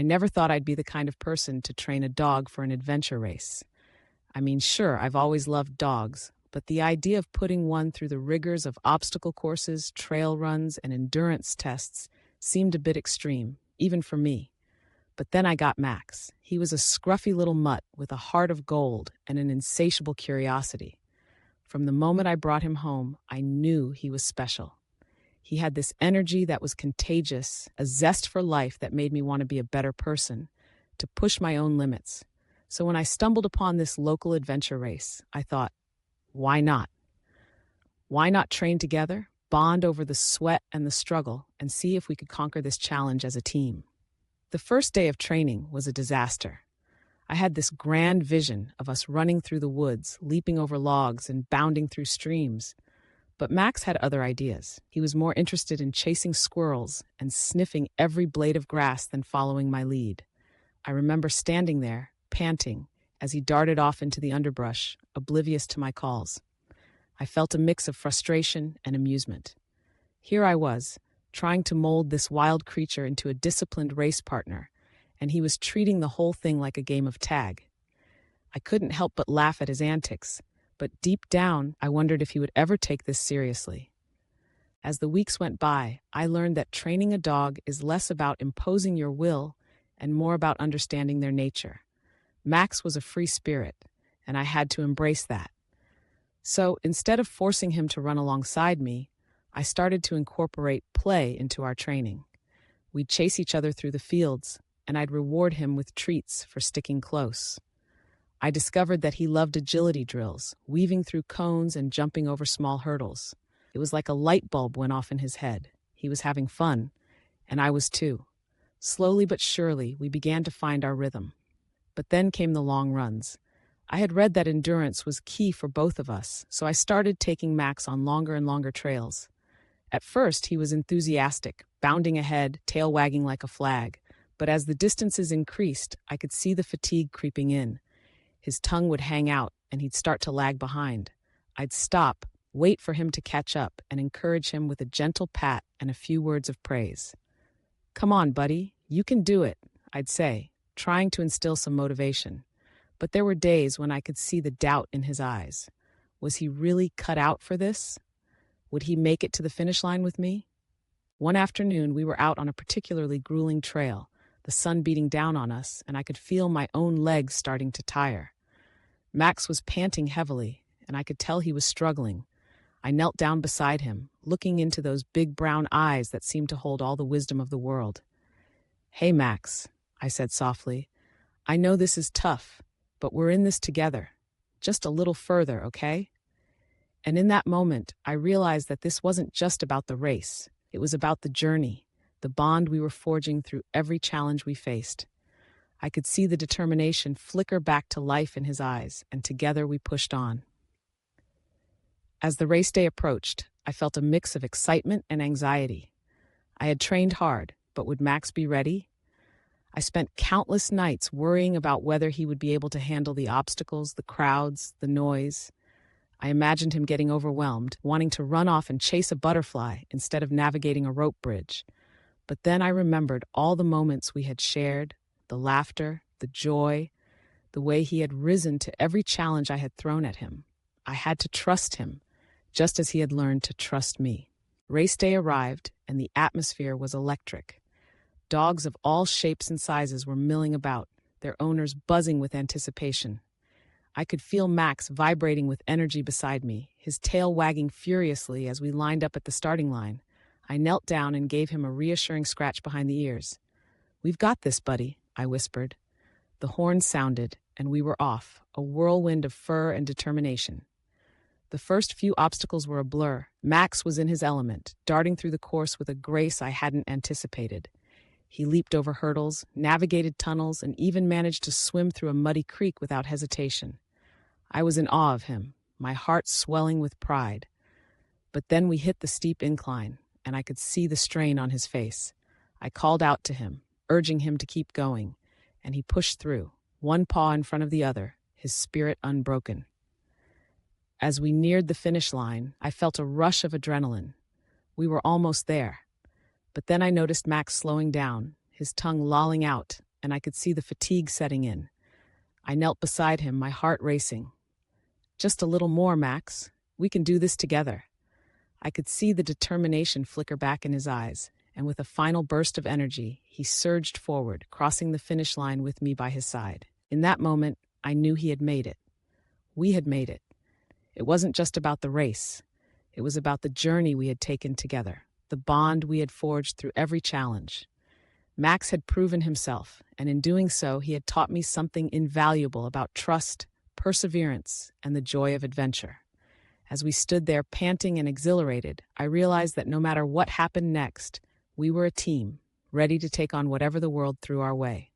I never thought I'd be the kind of person to train a dog for an adventure race. I mean, sure, I've always loved dogs, but the idea of putting one through the rigors of obstacle courses, trail runs, and endurance tests seemed a bit extreme, even for me. But then I got Max. He was a scruffy little mutt with a heart of gold and an insatiable curiosity. From the moment I brought him home, I knew he was special. He had this energy that was contagious, a zest for life that made me want to be a better person, to push my own limits. So when I stumbled upon this local adventure race, I thought, why not? Why not train together, bond over the sweat and the struggle, and see if we could conquer this challenge as a team? The first day of training was a disaster. I had this grand vision of us running through the woods, leaping over logs, and bounding through streams. But Max had other ideas. He was more interested in chasing squirrels and sniffing every blade of grass than following my lead. I remember standing there, panting, as he darted off into the underbrush, oblivious to my calls. I felt a mix of frustration and amusement. Here I was, trying to mold this wild creature into a disciplined race partner, and he was treating the whole thing like a game of tag. I couldn't help but laugh at his antics, but deep down, I wondered if he would ever take this seriously. As the weeks went by, I learned that training a dog is less about imposing your will and more about understanding their nature. Max was a free spirit, and I had to embrace that. So instead of forcing him to run alongside me, I started to incorporate play into our training. We'd chase each other through the fields, and I'd reward him with treats for sticking close. I discovered that he loved agility drills, weaving through cones and jumping over small hurdles. It was like a light bulb went off in his head. He was having fun, and I was too. Slowly but surely, we began to find our rhythm. But then came the long runs. I had read that endurance was key for both of us, so I started taking Max on longer and longer trails. At first, he was enthusiastic, bounding ahead, tail wagging like a flag. But as the distances increased, I could see the fatigue creeping in. His tongue would hang out, and he'd start to lag behind. I'd stop, wait for him to catch up, and encourage him with a gentle pat and a few words of praise. "Come on, buddy, you can do it," I'd say, trying to instill some motivation. But there were days when I could see the doubt in his eyes. Was he really cut out for this? Would he make it to the finish line with me? One afternoon, we were out on a particularly grueling trail, the sun beating down on us, and I could feel my own legs starting to tire. Max was panting heavily, and I could tell he was struggling. I knelt down beside him, looking into those big brown eyes that seemed to hold all the wisdom of the world. "Hey, Max," I said softly. "I know this is tough, but we're in this together. Just a little further, okay?" And in that moment, I realized that this wasn't just about the race. It was about the journey, the bond we were forging through every challenge we faced. I could see the determination flicker back to life in his eyes, and together we pushed on. As the race day approached, I felt a mix of excitement and anxiety. I had trained hard, but would Max be ready? I spent countless nights worrying about whether he would be able to handle the obstacles, the crowds, the noise. I imagined him getting overwhelmed, wanting to run off and chase a butterfly instead of navigating a rope bridge. But then I remembered all the moments we had shared, the laughter, the joy, the way he had risen to every challenge I had thrown at him. I had to trust him, just as he had learned to trust me. Race day arrived, and the atmosphere was electric. Dogs of all shapes and sizes were milling about, their owners buzzing with anticipation. I could feel Max vibrating with energy beside me, his tail wagging furiously as we lined up at the starting line. I knelt down and gave him a reassuring scratch behind the ears. "We've got this, buddy," I whispered. The horn sounded, and we were off, a whirlwind of fur and determination. The first few obstacles were a blur. Max was in his element, darting through the course with a grace I hadn't anticipated. He leaped over hurdles, navigated tunnels, and even managed to swim through a muddy creek without hesitation. I was in awe of him, my heart swelling with pride. But then we hit the steep incline, and I could see the strain on his face. I called out to him, urging him to keep going, and he pushed through, one paw in front of the other, his spirit unbroken. As we neared the finish line, I felt a rush of adrenaline. We were almost there. But then I noticed Max slowing down, his tongue lolling out, and I could see the fatigue setting in. I knelt beside him, my heart racing. "Just a little more, Max. We can do this together." I could see the determination flicker back in his eyes, and with a final burst of energy, he surged forward, crossing the finish line with me by his side. In that moment, I knew he had made it. We had made it. It wasn't just about the race. It was about the journey we had taken together, the bond we had forged through every challenge. Max had proven himself, and in doing so, he had taught me something invaluable about trust, perseverance, and the joy of adventure. As we stood there panting and exhilarated, I realized that no matter what happened next, we were a team, ready to take on whatever the world threw our way.